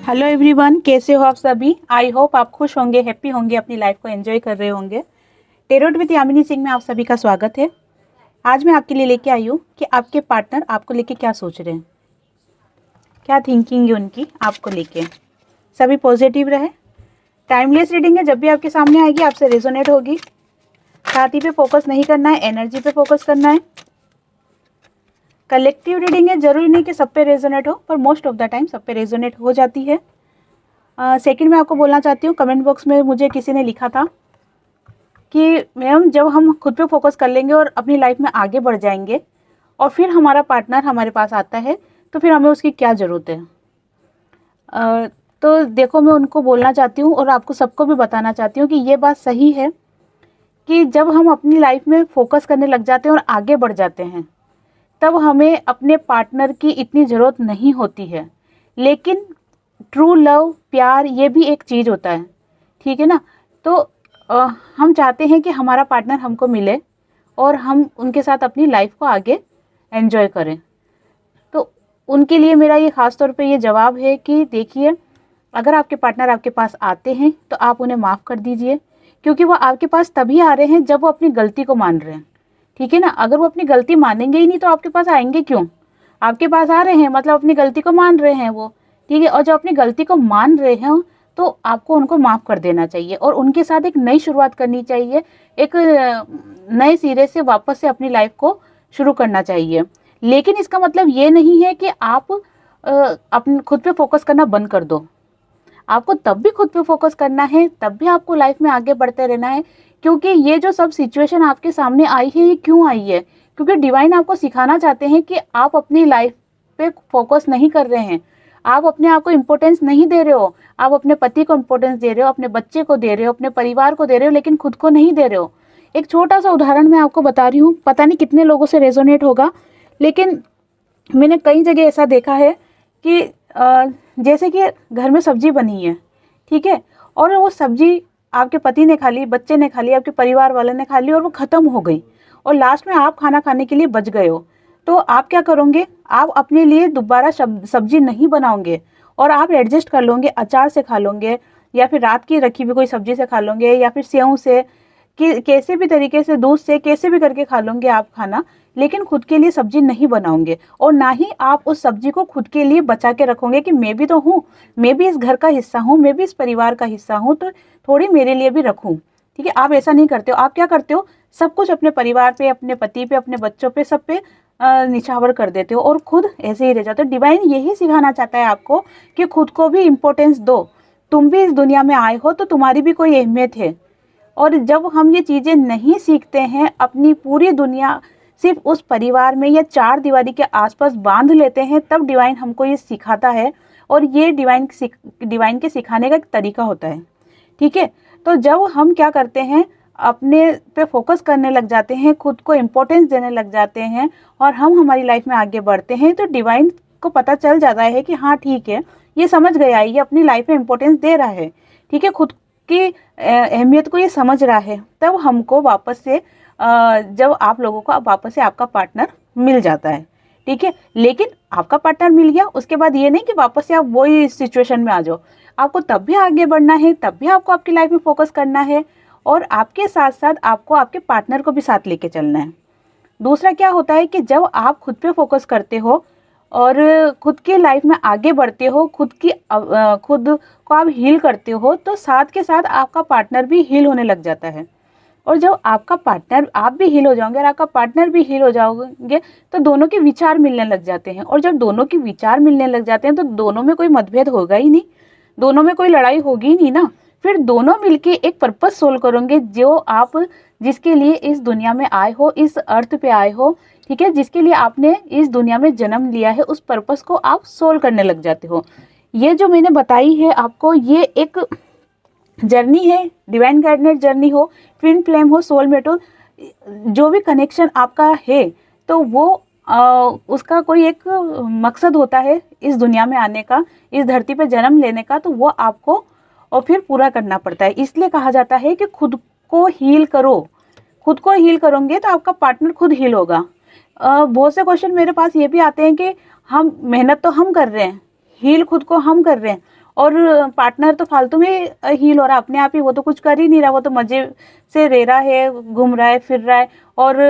Hello everyone, कैसे हो आप सभी। आई होप आप खुश होंगे, हैप्पी होंगे, अपनी लाइफ को एंजॉय कर रहे होंगे। टेरोट विद यामिनी सिंह में आप सभी का स्वागत है। आज मैं आपके लिए लेके आई हूँ कि आपके पार्टनर आपको लेके क्या सोच रहे हैं, क्या थिंकिंग है उनकी आपको लेके। सभी पॉजिटिव रहे। टाइमलेस रीडिंग है, जब भी आपके सामने आएगी आपसे रेजोनेट होगी। छाती पे फोकस नहीं करना है, एनर्जी पे फोकस करना है। कलेक्टिव रीडिंग है, जरूरी नहीं कि सब पे रेजोनेट हो, पर मोस्ट ऑफ द टाइम सब पे रेजोनेट हो जाती है। सेकंड मैं आपको बोलना चाहती हूँ, कमेंट बॉक्स में मुझे किसी ने लिखा था कि मैम जब हम खुद पे फोकस कर लेंगे और अपनी लाइफ में आगे बढ़ जाएंगे और फिर हमारा पार्टनर हमारे पास आता है तो फिर हमें उसकी क्या ज़रूरत है। तो देखो, मैं उनको बोलना चाहती हूँ और आपको सबको भी बताना चाहती हूँ कि ये बात सही है कि जब हम अपनी लाइफ में फोकस करने लग जाते हैं और आगे बढ़ जाते हैं तब हमें अपने पार्टनर की इतनी ज़रूरत नहीं होती है। लेकिन ट्रू लव, प्यार, ये भी एक चीज़ होता है, ठीक है ना। तो हम चाहते हैं कि हमारा पार्टनर हमको मिले और हम उनके साथ अपनी लाइफ को आगे एंजॉय करें। तो उनके लिए मेरा ये ख़ास तौर पे ये जवाब है कि देखिए, अगर आपके पार्टनर आपके पास आते हैं तो आप उन्हें माफ़ कर दीजिए, क्योंकि वो आपके पास तभी आ रहे हैं जब वो अपनी गलती को मान रहे हैं, ठीक है ना। अगर वो अपनी गलती मानेंगे ही नहीं तो आपके पास आएंगे क्यों। आपके पास आ रहे हैं मतलब अपनी गलती को मान रहे हैं वो, ठीक है। और जब अपनी गलती को मान रहे हैं तो आपको उनको माफ़ कर देना चाहिए और उनके साथ एक नई शुरुआत करनी चाहिए। एक नए सिरे से वापस से अपनी लाइफ को शुरू करना चाहिए। लेकिन इसका मतलब ये नहीं है कि आप अपने खुद पे फोकस करना बंद कर दो। आपको तब भी खुद पे फोकस करना है, तब भी आपको लाइफ में आगे बढ़ते रहना है, क्योंकि ये जो सब सिचुएशन आपके सामने आई है ये क्यों आई है, क्योंकि डिवाइन आपको सिखाना चाहते हैं कि आप अपनी लाइफ पे फोकस नहीं कर रहे हैं। आप अपने आप को इम्पोर्टेंस नहीं दे रहे हो। आप अपने पति को इम्पोर्टेंस दे रहे हो, अपने बच्चे को दे रहे हो, अपने परिवार को दे रहे हो, लेकिन खुद को नहीं दे रहे हो। एक छोटा सा उदाहरण मैं आपको बता रही हूँ, पता नहीं कितने लोगों से रेजोनेट होगा, लेकिन मैंने कई जगह ऐसा देखा है कि जैसे कि घर में सब्जी बनी है, ठीक है, और वो सब्जी आपके पति ने खा ली, बच्चे ने खा ली, आपके परिवार वाले ने खा ली और वो ख़त्म हो गई और लास्ट में आप खाना खाने के लिए बच गए हो। तो आप क्या करोगे, आप अपने लिए दोबारा सब्जी नहीं बनाओगे और आप एडजस्ट कर लोगे, अचार से खा लोगे या फिर रात की रखी हुई कोई सब्जी से खा लोगे या फिर सेव से, कि कैसे भी तरीके से, दूध से, कैसे भी करके खा लोगे आप खाना, लेकिन खुद के लिए सब्जी नहीं बनाओगे। और ना ही आप उस सब्जी को खुद के लिए बचा के रखोगे कि मैं भी तो हूँ, मैं भी इस घर का हिस्सा हूँ, मैं भी इस परिवार का हिस्सा हूँ, तो थोड़ी मेरे लिए भी रखूँ, ठीक है। आप ऐसा नहीं करते हो। आप क्या करते हो, सब कुछ अपने परिवार पे, अपने पति पे, अपने बच्चों पे, सब पे निछावर कर देते हो और खुद ऐसे ही रह जाते हो। डिवाइन यही सिखाना चाहता है आपको कि खुद को भी इम्पोर्टेंस दो। तुम भी इस दुनिया में आए हो तो तुम्हारी भी कोई अहमियत है। और जब हम ये चीज़ें नहीं सीखते हैं, अपनी पूरी दुनिया सिर्फ उस परिवार में या चार दीवारी के आसपास बांध लेते हैं, तब डिवाइन हमको ये सिखाता है। और ये डिवाइन के सिखाने का एक तरीका होता है, ठीक है। तो जब हम क्या करते हैं, अपने पे फोकस करने लग जाते हैं, खुद को इम्पोर्टेंस देने लग जाते हैं और हम हमारी लाइफ में आगे बढ़ते हैं, तो डिवाइन को पता चल जाता है कि हाँ ठीक है, ये समझ गया है, ये अपनी लाइफ में इम्पोर्टेंस दे रहा है, ठीक है, खुद की अहमियत को ये समझ रहा है। तब हमको वापस से जब आप लोगों को वापस से आपका पार्टनर मिल जाता है, ठीक है। लेकिन आपका पार्टनर मिल गया, उसके बाद ये नहीं कि वापस से आप वही सिचुएशन में आ जाओ। आपको तब भी आगे बढ़ना है, तब भी आपको आपकी लाइफ में फोकस करना है और आपके साथ साथ आपको आपके पार्टनर को भी साथ लेके चलना है। दूसरा क्या होता है कि जब आप खुद पे फोकस करते हो और खुद की लाइफ में आगे बढ़ते हो, खुद को आप हील करते हो, तो साथ के साथ आपका पार्टनर भी हील होने लग जाता है। और जब आपका पार्टनर, आप भी हील हो जाओगे और आपका पार्टनर भी हील हो जाओगे, तो दोनों के विचार मिलने लग जाते हैं। और जब दोनों के विचार मिलने लग जाते हैं तो दोनों में कोई मतभेद होगा ही नहीं, दोनों में कोई लड़ाई होगी ही नहीं ना। फिर दोनों मिलके एक पर्पस सोल्व करोगे, जो आप जिसके लिए इस दुनिया में आए हो, इस अर्थ पे आए हो, ठीक है, जिसके लिए आपने इस दुनिया में जन्म लिया है, उस पर्पस को आप सोल्व करने लग जाते हो। ये जो मैंने बताई है आपको, ये एक जर्नी है, डिवाइन गाइडेड जर्नी हो, ट्विन फ्लेम हो, सोलमेट हो, जो भी कनेक्शन आपका है, तो वो उसका कोई एक मकसद होता है इस दुनिया में आने का, इस धरती पे जन्म लेने का, तो वो आपको और फिर पूरा करना पड़ता है। इसलिए कहा जाता है कि खुद को हील करो। खुद को हील करोगे तो आपका पार्टनर खुद हील होगा। बहुत से क्वेश्चन मेरे पास ये भी आते हैं कि हम मेहनत तो हम कर रहे हैं, हील खुद को हम कर रहे हैं, और पार्टनर तो फालतू में हील हो रहा है अपने आप ही, वो तो कुछ कर ही नहीं रहा, वो तो मज़े से रह रहा है, घूम रहा है, फिर रहा है, और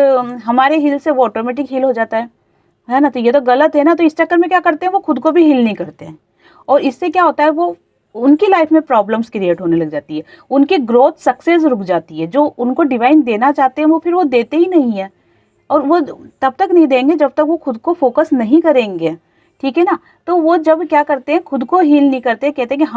हमारे हील से वो ऑटोमेटिक हील हो जाता है ना। तो ये तो गलत है ना। तो इस चक्कर में क्या करते हैं, वो खुद को भी हील नहीं करते हैं, और इससे क्या होता है, वो उनकी लाइफ में प्रॉब्लम्स क्रिएट होने लग जाती है, उनकी ग्रोथ सक्सेस रुक जाती है, जो उनको डिवाइन देना चाहते हैं वो फिर वो देते ही नहीं है, और वो तब तक नहीं देंगे जब तक वो खुद को फोकस नहीं करेंगे, ठीक है ना। तो वो जब क्या करते हैं, खुद को हील नहीं करते, कहते हैं कि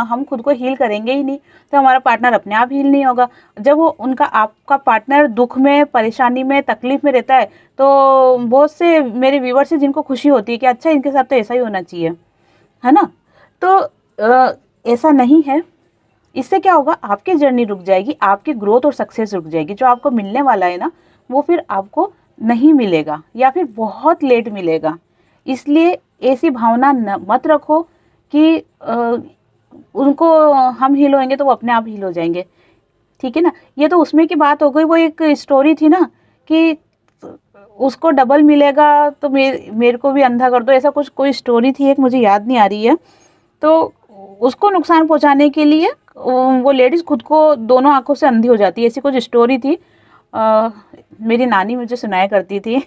हम खुद को हील करेंगे ही नहीं, तो हमारा पार्टनर अपने आप हील नहीं होगा। जब वो उनका आपका पार्टनर दुख में, परेशानी में, तकलीफ में रहता है, तो बहुत से मेरे व्यूवर्स हैं जिनको खुशी होती है कि अच्छा इनके साथ तो ऐसा ही होना चाहिए, है ना। तो ऐसा नहीं है। इससे क्या होगा, आपकी जर्नी रुक जाएगी, आपकी ग्रोथ और सक्सेस रुक जाएगी, जो आपको मिलने वाला है ना वो फिर आपको नहीं मिलेगा, या फिर बहुत लेट मिलेगा। इसलिए ऐसी भावना मत रखो कि उनको हम हील होंगे तो वो अपने आप हील हो जाएंगे, ठीक है ना। ये तो उसमें की बात हो गई, वो एक स्टोरी थी ना कि उसको डबल मिलेगा तो मेरे को भी अंधा कर दो, ऐसा कुछ कोई स्टोरी थी एक, मुझे याद नहीं आ रही है। तो उसको नुकसान पहुंचाने के लिए वो लेडीज़ खुद को दोनों आंखों से अंधी हो जाती है, ऐसी कुछ स्टोरी थी। मेरी नानी मुझे सुनाया करती थी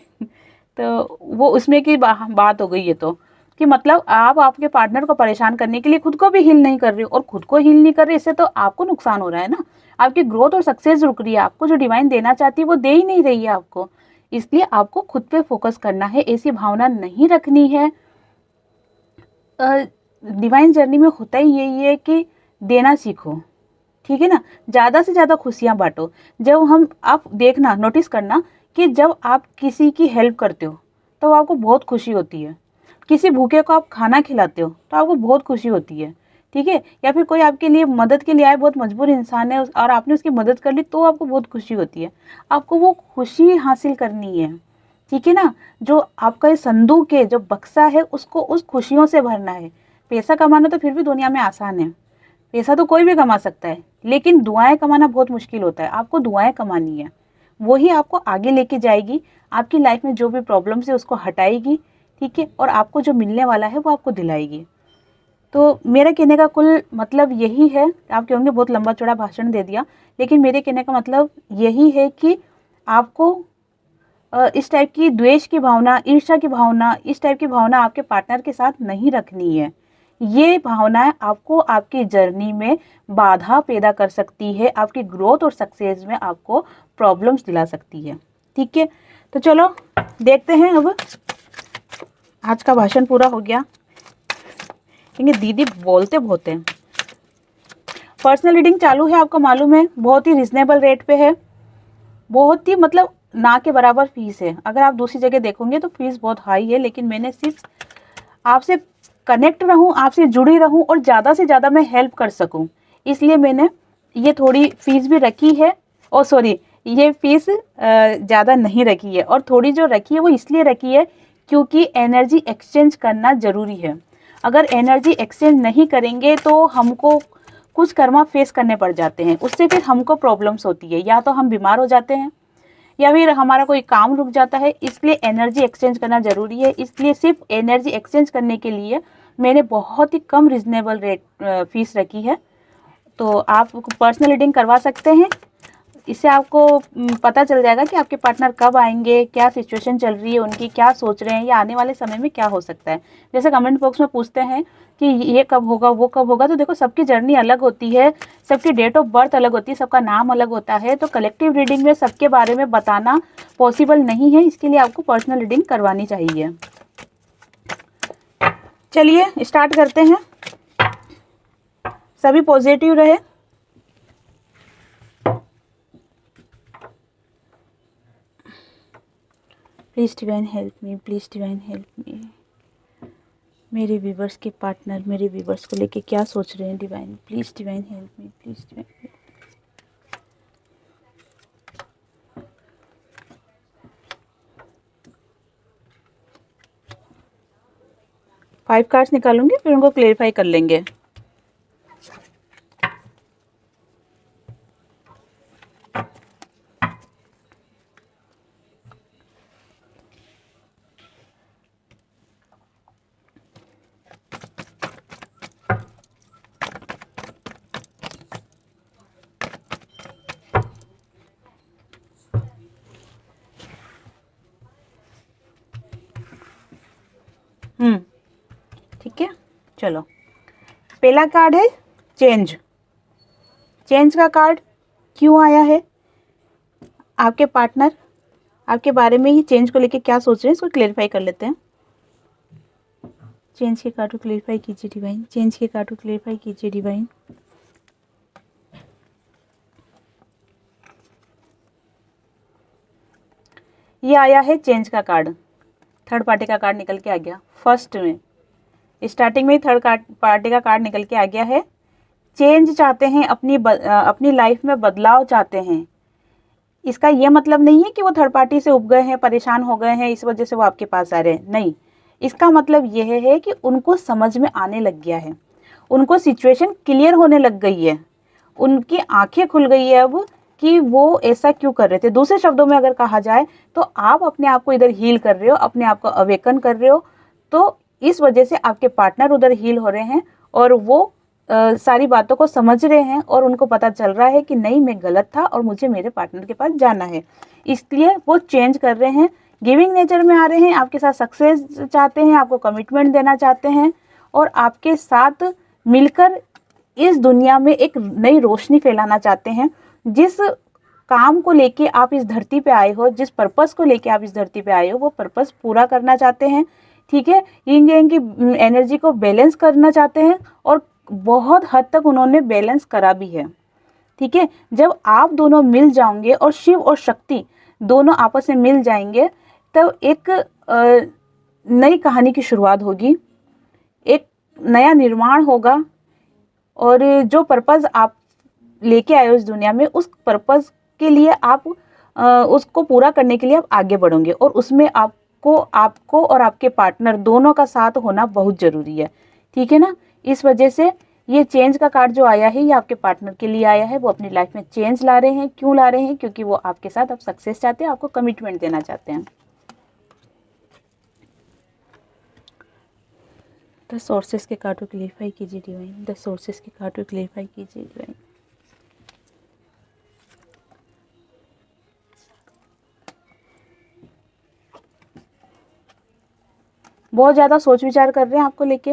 तो वो उसमें की बात हो गई ये तो, कि मतलब आप आपके पार्टनर को परेशान करने के लिए खुद को भी हील नहीं कर रहे हो, और खुद को हील नहीं कर रहे, इससे तो आपको नुकसान हो रहा है ना, आपकी ग्रोथ और सक्सेस रुक रही है, आपको जो डिवाइन देना चाहती है वो दे ही नहीं रही है आपको। इसलिए आपको खुद पे फोकस करना है, ऐसी भावना नहीं रखनी है। डिवाइन जर्नी में होता ही यही है कि देना सीखो, ठीक है ना। ज़्यादा से ज़्यादा खुशियाँ बांटो। जब हम, आप देखना, नोटिस करना कि जब आप किसी की हेल्प करते हो तो आपको बहुत खुशी होती है, किसी भूखे को आप खाना खिलाते हो तो आपको बहुत खुशी होती है, ठीक है। या फिर कोई आपके लिए मदद के लिए आए, बहुत मजबूर इंसान है और आपने उसकी मदद कर ली तो आपको बहुत खुशी होती है। आपको वो खुशी हासिल करनी है, ठीक है ना। जो आपका ये संदूक है, जो बक्सा है, उसको उस खुशियों से भरना है। पैसा कमाना तो फिर भी दुनिया में आसान है, पैसा तो कोई भी कमा सकता है, लेकिन दुआएं कमाना बहुत मुश्किल होता है। आपको दुआएं कमानी है, वही आपको आगे लेके जाएगी, आपकी लाइफ में जो भी प्रॉब्लम्स है उसको हटाएगी, ठीक है, और आपको जो मिलने वाला है वो आपको दिलाएगी। तो मेरे कहने का कुल मतलब यही है, आप कहोगे बहुत लंबा चौड़ा भाषण दे दिया, लेकिन मेरे कहने का मतलब यही है कि आपको इस टाइप की द्वेष की भावना, ईर्ष्या की भावना, इस टाइप की भावना आपके पार्टनर के साथ नहीं रखनी है। ये भावनाएं आपको आपकी जर्नी में बाधा पैदा कर सकती है, आपकी ग्रोथ और सक्सेस में आपको प्रॉब्लम्स दिला सकती है, ठीक है। तो चलो देखते हैं, अब आज का भाषण पूरा हो गया, क्योंकि दीदी बोलते बहुत हैं। पर्सनल रीडिंग चालू है, आपको मालूम है, बहुत ही रिजनेबल रेट पे है, बहुत ही मतलब ना के बराबर फीस है। अगर आप दूसरी जगह देखोगे तो फीस बहुत हाई है, लेकिन मैंने सिर्फ आपसे कनेक्ट रहूं, आपसे जुड़ी रहूं और ज़्यादा से ज़्यादा मैं हेल्प कर सकूं, इसलिए मैंने ये थोड़ी फीस भी रखी है। और सॉरी, ये फीस ज़्यादा नहीं रखी है, और थोड़ी जो रखी है वो इसलिए रखी है क्योंकि एनर्जी एक्सचेंज करना ज़रूरी है। अगर एनर्जी एक्सचेंज नहीं करेंगे तो हमको कुछ कर्मा फेस करने पड़ जाते हैं, उससे फिर हमको प्रॉब्लम्स होती है, या तो हम बीमार हो जाते हैं या फिर हमारा कोई काम रुक जाता है। इसलिए एनर्जी एक्सचेंज करना ज़रूरी है। इसलिए सिर्फ एनर्जी एक्सचेंज करने के लिए मैंने बहुत ही कम रिजनेबल रेट फीस रखी है। तो आप पर्सनल रीडिंग करवा सकते हैं, इससे आपको पता चल जाएगा कि आपके पार्टनर कब आएंगे, क्या सिचुएशन चल रही है उनकी, क्या सोच रहे हैं, या आने वाले समय में क्या हो सकता है। जैसे कमेंट बॉक्स में पूछते हैं कि ये कब होगा, वो कब होगा, तो देखो सबकी जर्नी अलग होती है, सबकी डेट ऑफ बर्थ अलग होती है, सबका नाम अलग होता है, तो कलेक्टिव रीडिंग में सबके बारे में बताना पॉसिबल नहीं है। इसके लिए आपको पर्सनल रीडिंग करवानी चाहिए। चलिए स्टार्ट करते हैं। सभी पॉजिटिव रहे। Please divine help me, please divine help मी। मेरे व्यूवर्स के पार्टनर मेरे व्यूवर्स को लेके क्या सोच रहे हैं, divine please divine help me, please divine help. 5 cards निकालूंगी, फिर उनको क्लेरिफाई कर लेंगे। चलो, पहला कार्ड है चेंज। चेंज का कार्ड क्यों आया है? आपके पार्टनर आपके बारे में ही चेंज को लेके क्या सोच रहे हैं, इसको क्लेरिफाई कर लेते हैं। चेंज के कार्ड को क्लेरिफाई कीजिए डिवाइन। चेंज के कार्ड को क्लेरिफाई कीजिए डिवाइन। ये आया है चेंज का कार्ड। थर्ड पार्टी का कार्ड निकल के आ गया। फर्स्ट में स्टार्टिंग में ही थर्ड पार्टी का कार्ड निकल के आ गया है। चेंज चाहते हैं, अपनी लाइफ में बदलाव चाहते हैं। इसका ये मतलब नहीं है कि वो थर्ड पार्टी से उब गए हैं, परेशान हो गए हैं, इस वजह से वो आपके पास आ रहे हैं। नहीं, इसका मतलब यह है कि उनको समझ में आने लग गया है, उनको सिचुएशन क्लियर होने लग गई है, उनकी आंखें खुल गई है अब कि वो ऐसा क्यों कर रहे थे। दूसरे शब्दों में अगर कहा जाए तो आप अपने आप को इधर हील कर रहे हो, अपने आप को अवेकन कर रहे हो, तो इस वजह से आपके पार्टनर उधर हील हो रहे हैं और वो सारी बातों को समझ रहे हैं और उनको पता चल रहा है कि नहीं, मैं गलत था और मुझे मेरे पार्टनर के पास जाना है। इसलिए वो चेंज कर रहे हैं, गिविंग नेचर में आ रहे हैं, आपके साथ सक्सेस चाहते हैं, आपको कमिटमेंट देना चाहते हैं और आपके साथ मिलकर इस दुनिया में एक नई रोशनी फैलाना चाहते हैं। जिस काम को लेके आप इस धरती पे आए हो, जिस पर्पस को लेके आप इस धरती पे आए हो, वो पर्पस पूरा करना चाहते हैं। ठीक है, यिंग यांग की एनर्जी को बैलेंस करना चाहते हैं और बहुत हद तक उन्होंने बैलेंस करा भी है। ठीक है, जब आप दोनों मिल जाओगे और शिव और शक्ति दोनों आपस में मिल जाएंगे, तब एक नई कहानी की शुरुआत होगी, एक नया निर्माण होगा और जो पर्पस आप लेके आए हो इस दुनिया में, उस पर्पस के लिए आप उसको पूरा करने के लिए आप आगे बढ़ोगे और उसमें आपको और आपके पार्टनर दोनों का साथ होना बहुत ज़रूरी है। ठीक है ना, इस वजह से ये चेंज का कार्ड जो आया है ये आपके पार्टनर के लिए आया है। वो अपनी लाइफ में चेंज ला रहे हैं। क्यों ला रहे हैं? क्योंकि वो आपके साथ अब सक्सेस चाहते हैं, आपको कमिटमेंट देना चाहते हैं। द सोर्सेस के कार्ड को क्लेरिफाई कीजिए डिवाइन। द सोर्सेस के कार्ड को क्लेरिफाई कीजिए डिवाइन। बहुत ज़्यादा सोच विचार कर रहे हैं आपको लेके,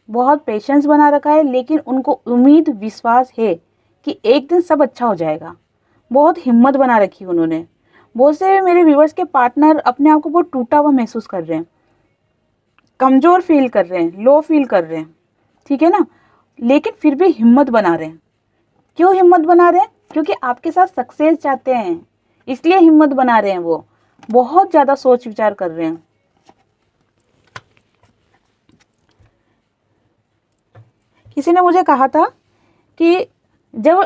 बहुत पेशेंस बना रखा है, लेकिन उनको उम्मीद विश्वास है कि एक दिन सब अच्छा हो जाएगा। बहुत हिम्मत बना रखी उन्होंने। बहुत से मेरे व्यूवर्स के पार्टनर अपने आप को बहुत टूटा हुआ महसूस कर रहे हैं, कमज़ोर फील कर रहे हैं, लो फील कर रहे हैं। ठीक है ना, लेकिन फिर भी हिम्मत बना रहे हैं। क्यों हिम्मत बना रहे हैं? क्योंकि आपके साथ सक्सेस चाहते हैं, इसलिए हिम्मत बना रहे हैं। वो बहुत ज़्यादा सोच विचार कर रहे हैं। किसी ने मुझे कहा था कि जब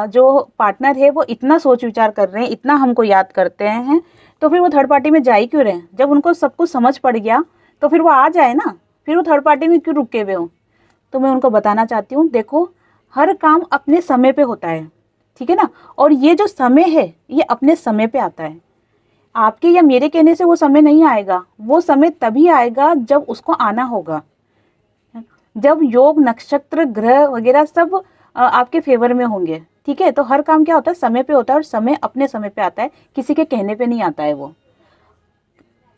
जो पार्टनर है वो इतना सोच विचार कर रहे हैं, इतना हमको याद करते हैं, तो फिर वो थर्ड पार्टी में जा ही क्यों रहे हैं? जब उनको सब कुछ समझ पड़ गया तो फिर वो आ जाए ना, फिर वो थर्ड पार्टी में क्यों रुके हुए हो? तो मैं उनको बताना चाहती हूँ, देखो हर काम अपने समय पे होता है। ठीक है ना, और ये जो समय है ये अपने समय पे आता है। आपके या मेरे कहने से वो समय नहीं आएगा। वो समय तभी आएगा जब उसको आना होगा, जब योग नक्षत्र ग्रह वगैरह सब आपके फेवर में होंगे। ठीक है, तो हर काम क्या होता है? समय पे होता है और समय अपने समय पे आता है, किसी के कहने पे नहीं आता है। वो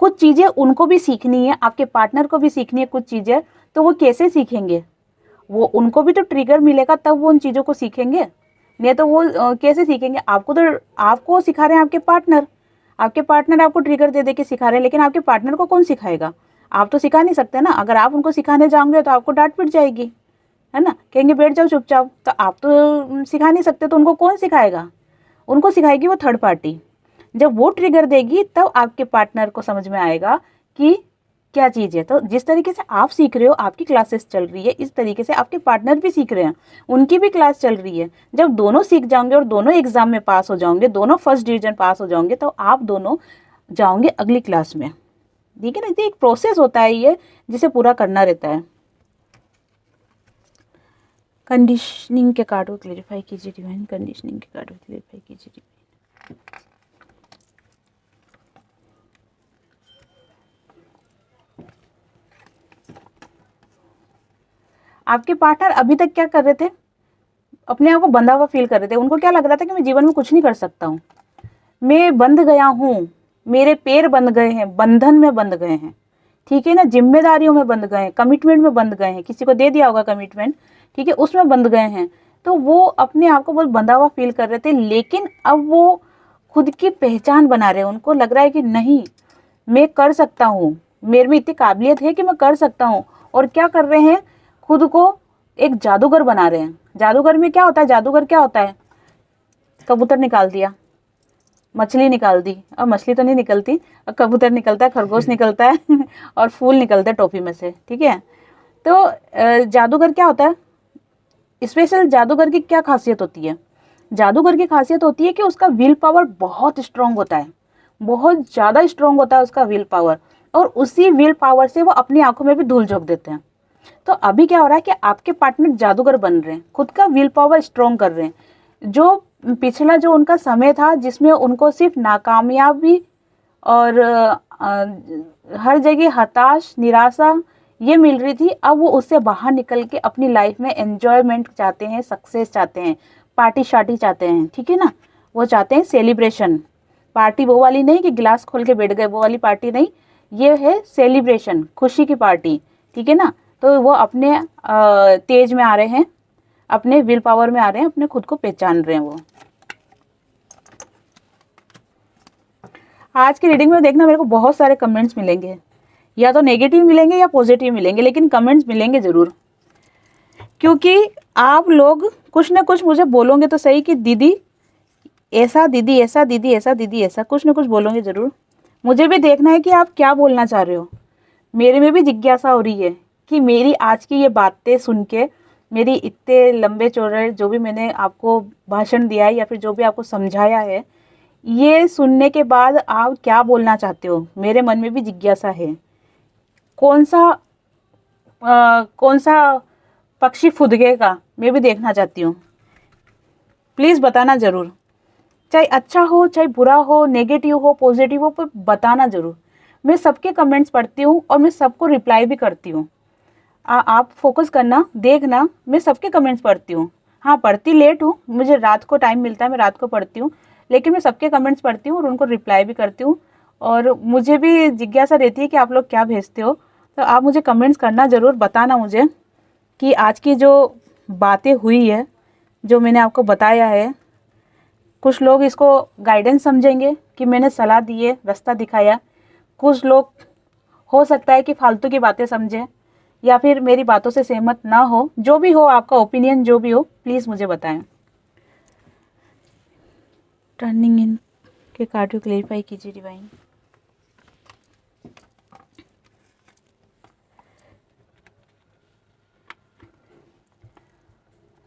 कुछ चीज़ें उनको भी सीखनी है, आपके पार्टनर को भी सीखनी है कुछ चीज़ें, तो वो कैसे सीखेंगे? वो उनको भी तो ट्रिगर मिलेगा तब वो उन चीज़ों को सीखेंगे, नहीं तो वो कैसे सीखेंगे? आपको सिखा रहे हैं आपके पार्टनर आपको ट्रिगर दे दे के सिखा रहे हैं, लेकिन आपके पार्टनर को कौन सिखाएगा? आप तो सिखा नहीं सकते ना। अगर आप उनको सिखाने जाओगे तो आपको डांट पिट जाएगी, है ना, कहेंगे बैठ जाओ चुपचाप। तो आप तो सिखा नहीं सकते, तो उनको कौन सिखाएगा? उनको सिखाएगी वो थर्ड पार्टी। जब वो ट्रिगर देगी तब आपके पार्टनर को समझ में आएगा कि क्या चीज़ है। तो जिस तरीके से आप सीख रहे हो, आपकी क्लासेस चल रही है, इस तरीके से आपके पार्टनर भी सीख रहे हैं, उनकी भी क्लास चल रही है। जब दोनों सीख जाओगे और दोनों एग्जाम में पास हो जाओगे, दोनों फर्स्ट डिवीजन पास हो जाओगे, तो आप दोनों जाओगे अगली क्लास में। ठीक है ना, एक प्रोसेस होता है ये, जिसे पूरा करना रहता है। कंडीशनिंग के कार्ड को क्लेरिफाई कीजिए डिवाइन। कंडीशनिंग के कार्ड को क्लेरिफाई कीजिए डिवाइन। आपके पार्टनर अभी तक क्या कर रहे थे? अपने आप को बंधा हुआ फील कर रहे थे। उनको क्या लग रहा था कि मैं जीवन में कुछ नहीं कर सकता हूँ, मैं बंध गया हूँ, मेरे पैर बंध गए हैं, बंधन में बंध गए हैं। ठीक है ना, जिम्मेदारियों में बंध गए हैं, कमिटमेंट में बंध गए हैं, किसी को दे दिया होगा कमिटमेंट, ठीक है, उसमें बंध गए हैं। तो वो अपने आप को बहुत बंधा हुआ फील कर रहे थे, लेकिन अब वो खुद की पहचान बना रहे हैं। उनको लग रहा है कि नहीं, मैं कर सकता हूँ, मेरे में इतनी काबिलियत है कि मैं कर सकता हूँ। और क्या कर रहे हैं, खुद को एक जादूगर बना रहे हैं। जादूगर में क्या होता है, जादूगर क्या होता है, कबूतर निकाल दिया, मछली निकाल दी, अब मछली तो नहीं निकलती, अब कबूतर निकलता है, खरगोश निकलता है और फूल निकलते हैं टोपी में से, ठीक है। तो जादूगर क्या होता है, स्पेशल जादूगर की क्या खासियत होती है, जादूगर की खासियत होती है कि उसका विल पावर बहुत स्ट्रांग होता है, बहुत ज़्यादा स्ट्रांग होता है उसका विल पावर, और उसी विल पावर से वो अपनी आंखों में भी धूल झोंक देते हैं। तो अभी क्या हो रहा है कि आपके पार्टनर जादूगर बन रहे हैं, खुद का विल पावर स्ट्रांग कर रहे हैं। जो पिछला जो उनका समय था जिसमें उनको सिर्फ नाकामयाबी और हर जगह हताश, निराशा ये मिल रही थी, अब वो उससे बाहर निकल के अपनी लाइफ में एन्जॉयमेंट चाहते हैं, सक्सेस चाहते हैं, पार्टी शार्टी चाहते हैं, ठीक है ना। वो चाहते हैं सेलिब्रेशन पार्टी, वो वाली नहीं कि गिलास खोल के बैठ गए, वो वाली पार्टी नहीं, ये है सेलिब्रेशन, खुशी की पार्टी, ठीक है ना। तो वो अपने तेज में आ रहे हैं, अपने विल पावर में आ रहे हैं, अपने खुद को पहचान रहे हैं वो। आज की रीडिंग में देखना मेरे को बहुत सारे कमेंट्स मिलेंगे, या तो नेगेटिव मिलेंगे या पॉजिटिव मिलेंगे, लेकिन कमेंट्स मिलेंगे ज़रूर, क्योंकि आप लोग कुछ ना कुछ मुझे बोलोगे तो सही कि दीदी ऐसा, दीदी ऐसा, दीदी ऐसा, दीदी ऐसा, कुछ ना कुछ बोलोगे ज़रूर। मुझे भी देखना है कि आप क्या बोलना चाह रहे हो। मेरे में भी जिज्ञासा हो रही है कि मेरी आज की ये बातें सुन के, मेरी इतने लंबे चौड़े जो भी मैंने आपको भाषण दिया है या फिर जो भी आपको समझाया है, ये सुनने के बाद आप क्या बोलना चाहते हो, मेरे मन में भी जिज्ञासा है। कौन सा पक्षी फुदकेगा, मैं भी देखना चाहती हूँ। प्लीज़ बताना ज़रूर, चाहे अच्छा हो, चाहे बुरा हो, नेगेटिव हो, पॉजिटिव हो, पर बताना ज़रूर। मैं सबके कमेंट्स पढ़ती हूँ और मैं सबको रिप्लाई भी करती हूँ। आप फोकस करना, देखना, मैं सबके कमेंट्स पढ़ती हूँ। हाँ, पढ़ती लेट हूँ, मुझे रात को टाइम मिलता है, मैं रात को पढ़ती हूँ, लेकिन मैं सबके कमेंट्स पढ़ती हूँ और उनको रिप्लाई भी करती हूँ। और मुझे भी जिज्ञासा रहती है कि आप लोग क्या भेजते हो, तो आप मुझे कमेंट्स करना ज़रूर, बताना मुझे कि आज की जो बातें हुई है, जो मैंने आपको बताया है, कुछ लोग इसको गाइडेंस समझेंगे कि मैंने सलाह दी है, रास्ता दिखाया। कुछ लोग हो सकता है कि फालतू की बातें समझें या फिर मेरी बातों से सहमत ना हो। जो भी हो, आपका ओपिनियन जो भी हो, प्लीज़ मुझे बताएं। टर्निंग इन के कार्ड को क्लेरिफाई कीजिए डिवाइन।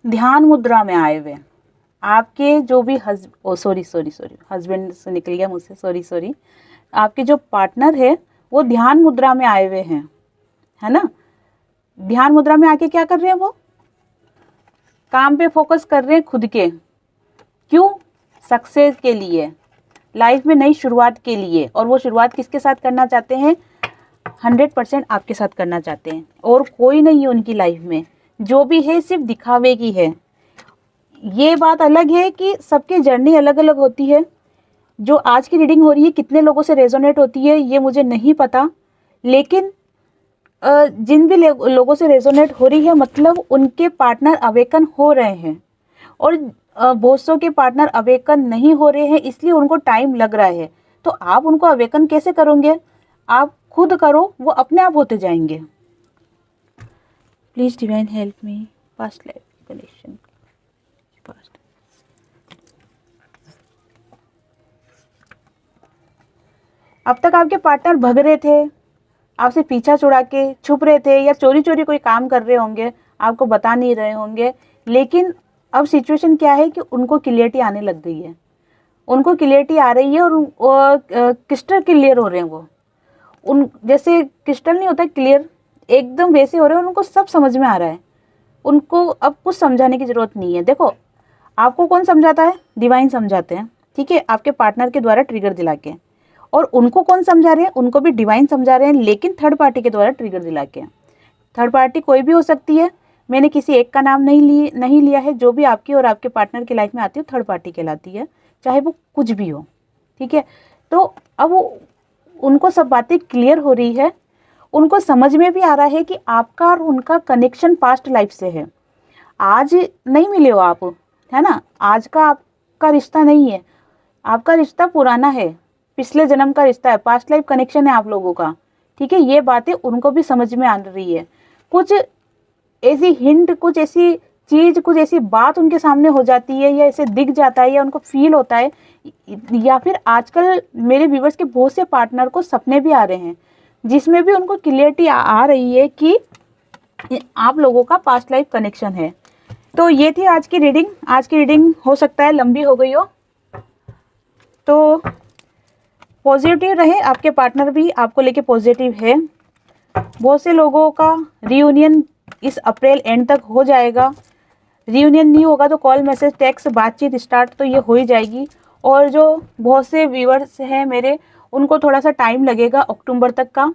ध्यान मुद्रा में आए हुए आपके जो भी हस्बैंड से निकल गया मुझसे, सॉरी, आपके जो पार्टनर है वो ध्यान मुद्रा में आए हुए हैं, है ना। ध्यान मुद्रा में आके क्या कर रहे हैं, वो काम पे फोकस कर रहे हैं खुद के। क्यों? सक्सेस के लिए, लाइफ में नई शुरुआत के लिए। और वो शुरुआत किसके साथ करना चाहते हैं? 100% आपके साथ करना चाहते हैं, और कोई नहीं है उनकी लाइफ में। जो भी है सिर्फ दिखावे की है। ये बात अलग है कि सबकी जर्नी अलग अलग होती है। जो आज की रीडिंग हो रही है कितने लोगों से रेजोनेट होती है ये मुझे नहीं पता, लेकिन जिन भी लोगों से रेजोनेट हो रही है, मतलब उनके पार्टनर अवेकन हो रहे हैं। और बहुत सौ के पार्टनर अवेकन नहीं हो रहे हैं, इसलिए उनको टाइम लग रहा है। तो आप उनको अवेकन कैसे करोगे? आप खुद करो, वो अपने आप होते जाएंगे। Please divine help me, past life connection. अब तक आपके पार्टनर भग रहे थे, आपसे पीछा छुड़ा के छुप रहे थे, या चोरी चोरी कोई काम कर रहे होंगे, आपको बता नहीं रहे होंगे। लेकिन अब सिचुएशन क्या है कि उनको क्लियरिटी आने लग गई है, उनको क्लियरिटी आ रही है, और क्रिस्टल क्लियर हो रहे हैं वो। उन जैसे क्रिस्टल नहीं होता क्लियर, एकदम वैसे हो रहे हैं। उनको सब समझ में आ रहा है, उनको अब कुछ समझाने की ज़रूरत नहीं है। देखो, आपको कौन समझाता है? डिवाइन समझाते हैं, ठीक है, आपके पार्टनर के द्वारा ट्रिगर दिला के। और उनको कौन समझा रहे हैं? उनको भी डिवाइन समझा रहे हैं, लेकिन थर्ड पार्टी के द्वारा ट्रिगर दिला के। थर्ड पार्टी कोई भी हो सकती है, मैंने किसी एक का नाम नहीं लिया है। जो भी आपकी और आपके पार्टनर की लाइफ में आती है थर्ड पार्टी कहलाती है, चाहे वो कुछ भी हो, ठीक है। तो अब उनको सब बातें क्लियर हो रही है, उनको समझ में भी आ रहा है कि आपका और उनका कनेक्शन पास्ट लाइफ से है। आज नहीं मिले हो आप, है ना, आज का आपका रिश्ता नहीं है, आपका रिश्ता पुराना है, पिछले जन्म का रिश्ता है, पास्ट लाइफ कनेक्शन है आप लोगों का। ठीक है, ये बातें उनको भी समझ में आ रही है। कुछ ऐसी हिंट, कुछ ऐसी चीज़, कुछ ऐसी बात उनके सामने हो जाती है, या ऐसे दिख जाता है, या उनको फील होता है, या फिर आजकल मेरे व्यूवर्स के बहुत से पार्टनर को सपने भी आ रहे हैं जिसमें भी उनको क्लियरिटी आ रही है कि आप लोगों का पास्ट लाइफ कनेक्शन है। तो ये थी आज की रीडिंग। आज की रीडिंग हो सकता है लंबी हो गई हो, तो पॉजिटिव रहे, आपके पार्टनर भी आपको लेके पॉजिटिव है। बहुत से लोगों का रियूनियन इस अप्रैल एंड तक हो जाएगा। रियूनियन नहीं होगा तो कॉल, मैसेज, टेक्स्ट, बातचीत स्टार्ट तो ये हो ही जाएगी। और जो बहुत से व्यूअर्स हैं मेरे, उनको थोड़ा सा टाइम लगेगा अक्टूबर तक का,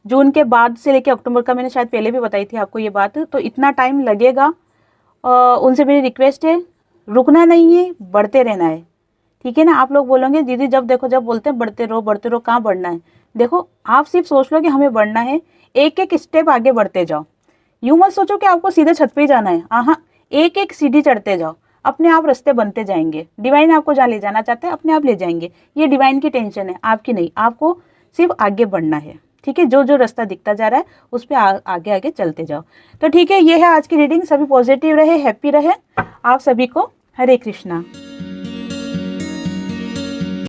जून के बाद से लेके अक्टूबर का, मैंने शायद पहले भी बताई थी आपको ये बात, तो इतना टाइम लगेगा। उनसे मेरी रिक्वेस्ट है, रुकना नहीं है, बढ़ते रहना है। ठीक है ना। आप लोग बोलोगे दीदी जब देखो जब बोलते हैं बढ़ते रहो, कहाँ बढ़ना है। देखो, आप सिर्फ सोच लो कि हमें बढ़ना है, एक एक स्टेप आगे बढ़ते जाओ। यूँ मत सोचो कि आपको सीधे छत पे ही जाना है, हाँ, एक एक सीढ़ी चढ़ते जाओ, अपने आप रास्ते बनते जाएंगे। डिवाइन आपको जहाँ ले जाना चाहते हैं अपने आप ले जाएंगे। ये डिवाइन की टेंशन है, आपकी नहीं। आपको सिर्फ आगे बढ़ना है। ठीक है, जो जो रास्ता दिखता जा रहा है उस पर आगे आगे चलते जाओ। तो ठीक है, ये है आज की रीडिंग। सभी पॉजिटिव रहे, हैप्पी रहे। आप सभी को हरे कृष्णा।